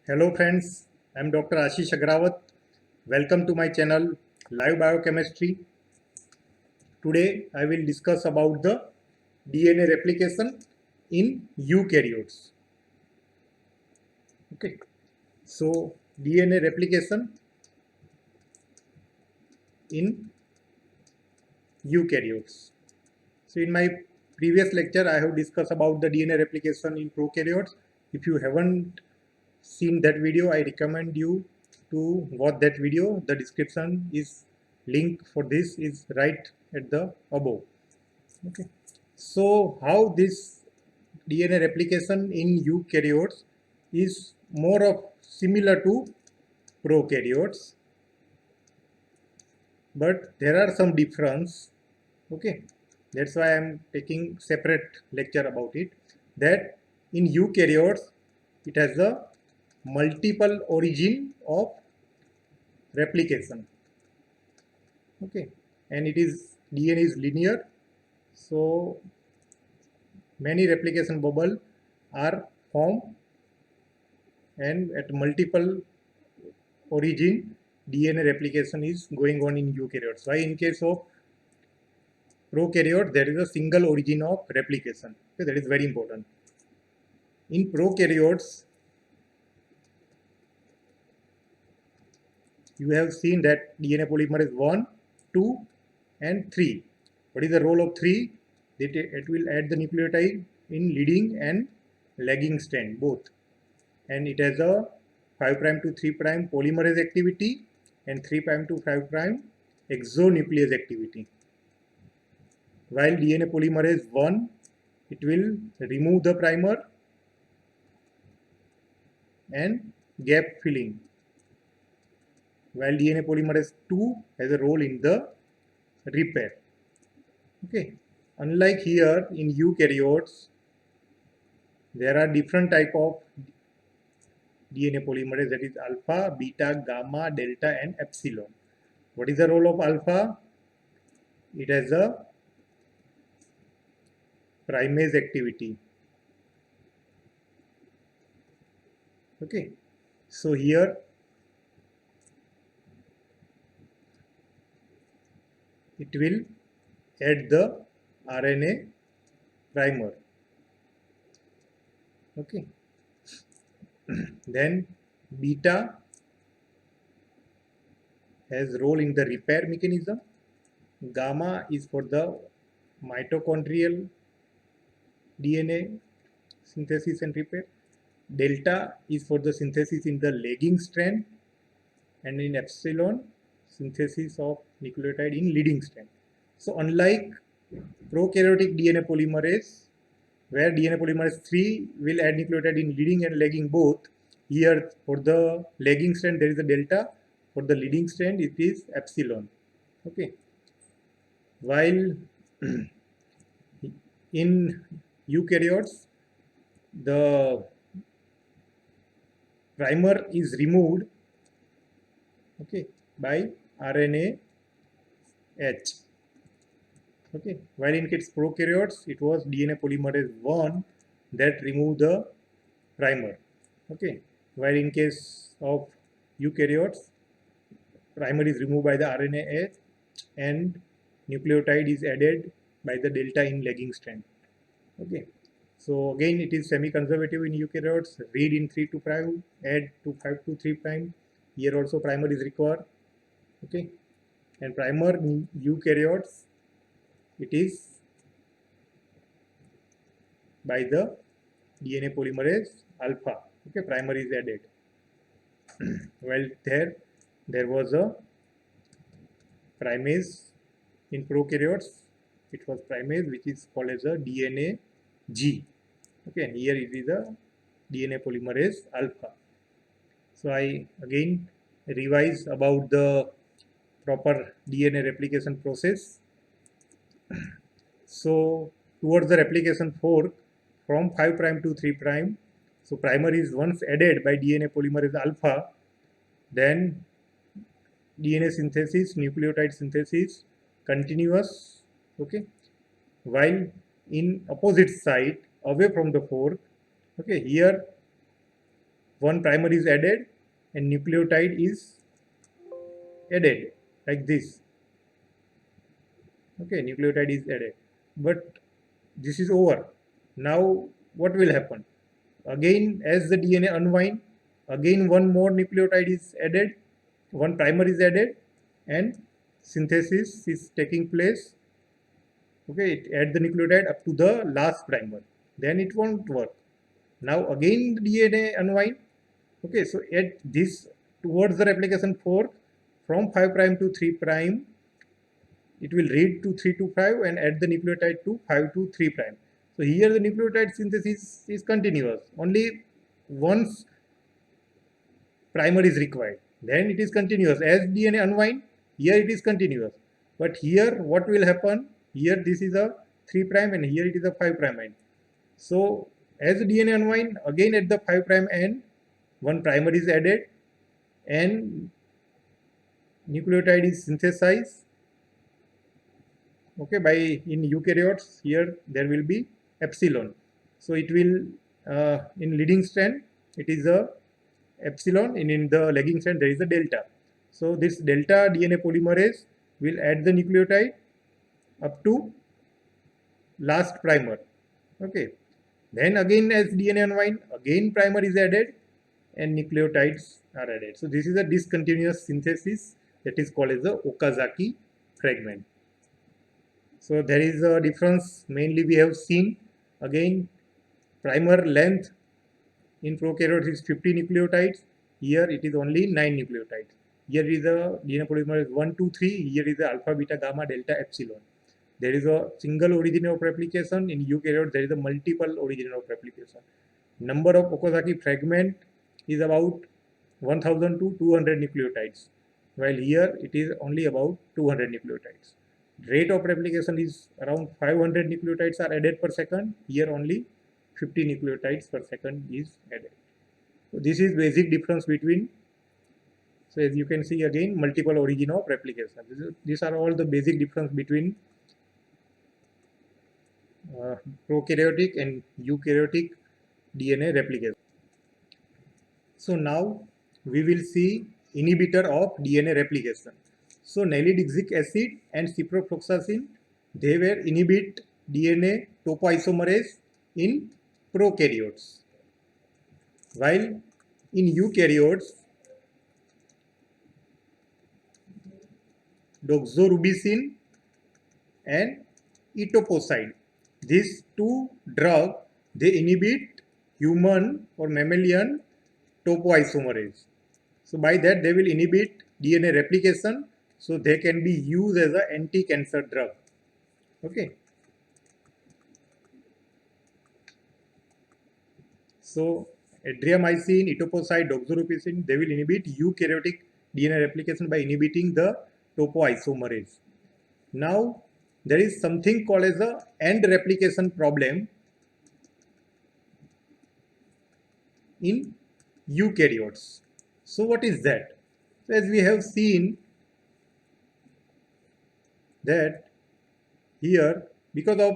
Hello friends, I am Dr. Ashish. Welcome to my channel Live Biochemistry. Today I will discuss about the DNA replication in eukaryotes. Okay, so DNA replication in eukaryotes. So in my previous lecture I have discussed about the DNA replication in prokaryotes. If you haven't seen that video, I recommend you to watch that video. The description is link for this is right at the above. Okay, so how this DNA replication in eukaryotes is more of similar to prokaryotes, but there are some difference. Okay, that's why I am taking separate lecture about it. That in eukaryotes it has a multiple origin of replication. Okay, and it is DNA is linear, so many replication bubble are formed, and at multiple origin DNA replication is going on in eukaryotes. Why in case of prokaryote there is a single origin of replication. Okay, that is very important. In prokaryotes you have seen that DNA polymerase 1, 2 and 3. What is the role of 3? It will add the nucleotide in leading and lagging strand both, and it has a 5' to 3' polymerase activity and 3' to 5' exonuclease activity. While DNA polymerase 1, it will remove the primer and gap filling, while DNA polymerase 2 has a role in the repair. Okay, unlike here in eukaryotes, there are different type of DNA polymerase, that is alpha, beta, gamma, delta and epsilon. What is the role of alpha? It has a primase activity. Okay, so here it will add the RNA primer. Okay, then beta has role in the repair mechanism. Gamma is for the mitochondrial DNA synthesis and repair. Delta is for the synthesis in the lagging strand, and in epsilon synthesis of nucleotide in leading strand. So unlike prokaryotic DNA polymerase, where DNA polymerase 3 will add nucleotide in leading and lagging both, here for the lagging strand there is a delta, for the leading strand it is epsilon. Okay, while in eukaryotes the primer is removed, okay, by RNase H. Okay, while in case prokaryotes it was DNA polymerase 1 that removed the primer. Okay, while in case of eukaryotes primer is removed by the RNase H and nucleotide is added by the delta in lagging strand. Okay, so again it is semi-conservative in eukaryotes, read in 3 to 5, add to 5 to 3'. Here also primer is required. Okay, and primer in eukaryotes it is by the DNA polymerase alpha. Okay, primer is added. Well, there was a primase in prokaryotes. It was primase which is called as a DNA G. Okay, and here it is a DNA polymerase alpha. So I again revise about the proper DNA replication process. So towards the replication fork from 5' to 3', so primer is once added by DNA polymerase alpha, then DNA synthesis, nucleotide synthesis continuous. Okay, while in opposite side away from the fork, okay, here one primer is added and nucleotide is added like this. Okay, nucleotide is added, but this is over. Now what will happen? Again, as the DNA unwind, again one more nucleotide is added, one primer is added, and synthesis is taking place. Okay, it add the nucleotide up to the last primer, then it won't work. Now again the DNA unwind. Okay, so at this towards the replication fork from 5 prime to 3 prime, it will read to 3 to 5 and add the nucleotide to 5 to 3 prime. So here the nucleotide synthesis is continuous. Only once primer is required, then it is continuous. As DNA unwind, here it is continuous. But here what will happen? Here this is a 3 prime and here it is a 5 prime end. So as DNA unwind, again at the 5 prime end, one primer is added and nucleotide is synthesized. Okay, by in eukaryotes, here there will be epsilon. So it will in leading strand it is a epsilon, and in the lagging strand there is a delta. So this delta DNA polymerase will add the nucleotide up to last primer. Okay, then again as DNA unwind, again primer is added and nucleotides are added. So this is a discontinuous synthesis that is called as the Okazaki fragment. So there is a difference. Mainly we have seen again primer length in prokaryotes is 50 nucleotides. Here it is only 9 nucleotides. Here is the DNA polymerase 1, 2, 3. Here is the alpha, beta, gamma, delta, epsilon. There is a single origin of replication. In eukaryotes there is a multiple origin of replication. Number of Okazaki fragment is about 1000 to 200 nucleotides, while here it is only about 200 nucleotides. Rate of replication is around 500 nucleotides are added per second. Here only 50 nucleotides per second is added. So this is basic difference between. So as you can see again, multiple origin of replication. These are all the basic difference between prokaryotic and eukaryotic DNA replication. So now we will see inhibitor of DNA replication. So nalidixic acid and ciprofloxacin, they were inhibit DNA topoisomerase in prokaryotes, while in eukaryotes doxorubicin and etoposide, these two drugs, they inhibit human or mammalian topoisomerase. So by that they will inhibit DNA replication, so they can be used as an anti-cancer drug. Okay. So adriamycin, etoposide, doxorubicin, they will inhibit eukaryotic DNA replication by inhibiting the topoisomerase. Now there is something called as a end replication problem in eukaryotes. So what is that? So as we have seen that here, because of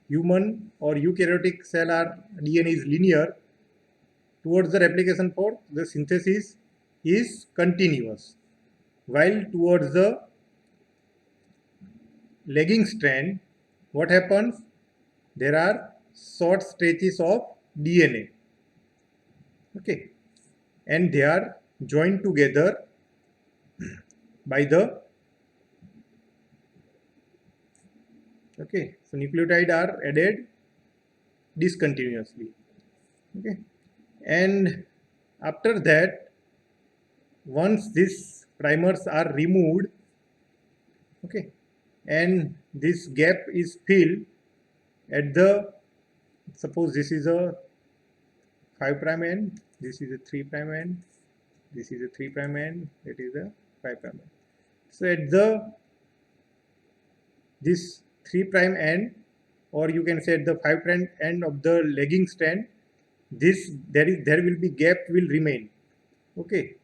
human or eukaryotic cell our DNA is linear, towards the replication fork the synthesis is continuous, while towards the lagging strand what happens, there are short stretches of DNA. Okay, and they are joined together by the okay, so nucleotide are added discontinuously. Okay, and after that, once these primers are removed, okay, and this gap is filled at the, suppose this is a 5 prime end, this is a 3 prime end, this is a 3 prime end, it is a 5 prime end. So at the this 3 prime end, or you can say at the 5 prime end of the lagging strand, this there will be gap will remain. Okay,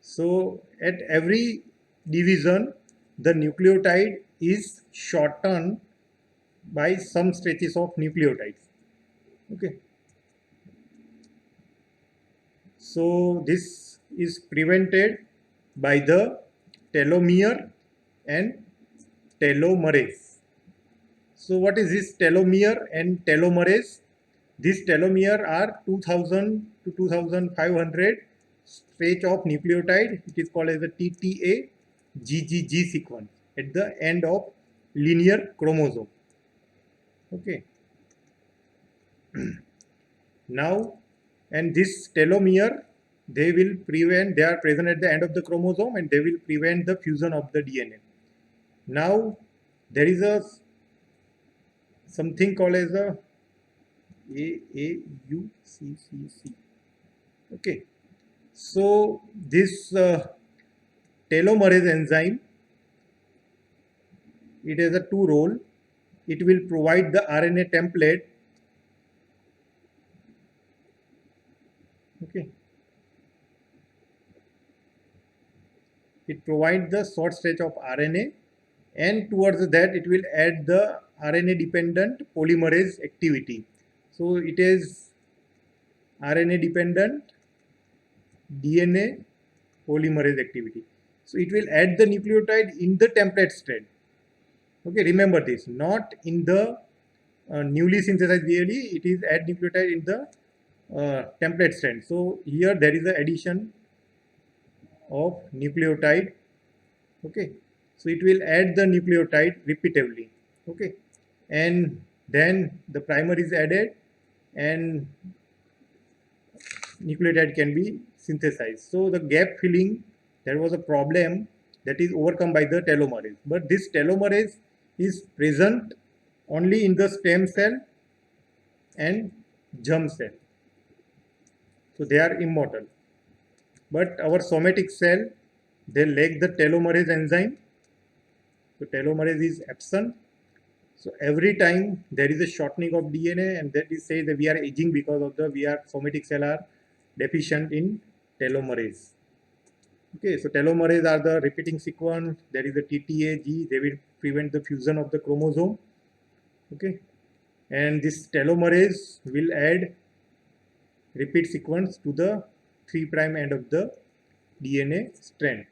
so at every division the nucleotide is shortened by some stretches of nucleotides. Okay, So this is prevented by the telomere and telomerase. So what is this telomere and telomerase? These telomere are 2000 to 2500 stretch of nucleotide. It is called as the TTA GGG sequence at the end of linear chromosome. Okay. Now, and this telomere, they are present at the end of the chromosome and they will prevent the fusion of the DNA. Now, there is something called as a AAUCCC. Okay. So, this telomerase enzyme, it has a two role. It will provide the RNA template. Okay. It provides the short stretch of RNA, and towards that it will add the RNA dependent polymerase activity. So it is RNA dependent DNA polymerase activity. So it will add the nucleotide in the template strand. Okay, remember this, not in the newly synthesized DNA, it is add nucleotide in the template strand. So here there is the addition of nucleotide. Okay, so it will add the nucleotide repeatedly. Okay, and then the primer is added and nucleotide can be synthesized. So the gap filling, there was a problem that is overcome by the telomerase, but this telomerase is present only in the stem cell and germ cell, so they are immortal. But our somatic cell, they lack the telomerase enzyme, so telomerase is absent. So every time there is a shortening of DNA, and that is say that we are aging because of the somatic cell are deficient in telomerase. Okay, so telomerase are the repeating sequence. There is a TTAG. They will prevent the fusion of the chromosome. Okay, and this telomerase will add repeat sequence to the 3' end of the DNA strand.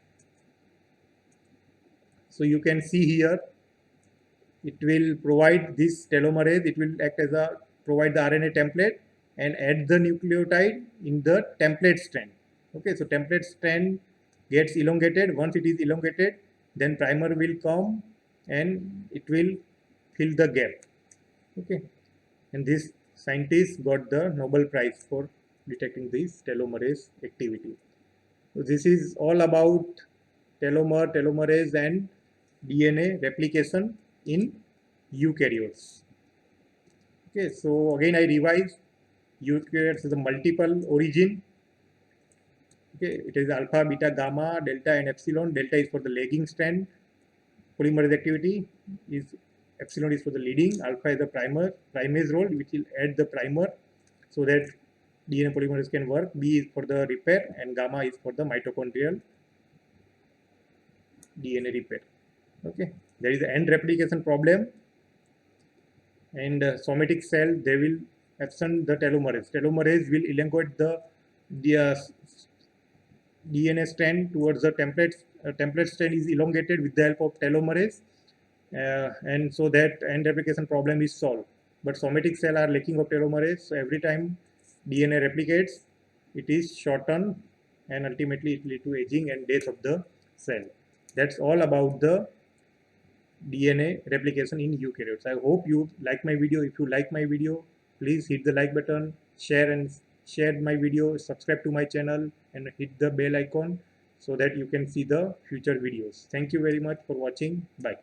So you can see here, it will provide this telomerase. It will act as a provide the RNA template and add the nucleotide in the template strand. Okay, so template strand gets elongated. Once it is elongated, then primer will come and it will fill the gap. Okay, and this scientist got the Nobel Prize for detecting this telomerase activity. So this is all about telomerase and DNA replication in eukaryotes. Okay, so again I revise. Eukaryotes is a multiple origin. Okay, it is alpha, beta, gamma, delta, and epsilon. Delta is for the lagging strand. Polymerase activity is epsilon is for the leading. Alpha is the primase role, which will add the primer so that DNA polymerase can work. B is for the repair, and gamma is for the mitochondrial DNA repair. Okay, there is an end replication problem, and somatic cell, they will absent the telomerase. Telomerase will elongate the DNA strand towards the template. Template strand is elongated with the help of telomerase, and so that end replication problem is solved. But somatic cell are lacking of telomerase, so every time DNA replicates, it is shortened, and ultimately it leads to aging and death of the cell. That's all about the DNA replication in eukaryotes. I hope you like my video. If you like my video, please hit the like button, share my video, subscribe to my channel, and hit the bell icon so that you can see the future videos. Thank you very much for watching. Bye.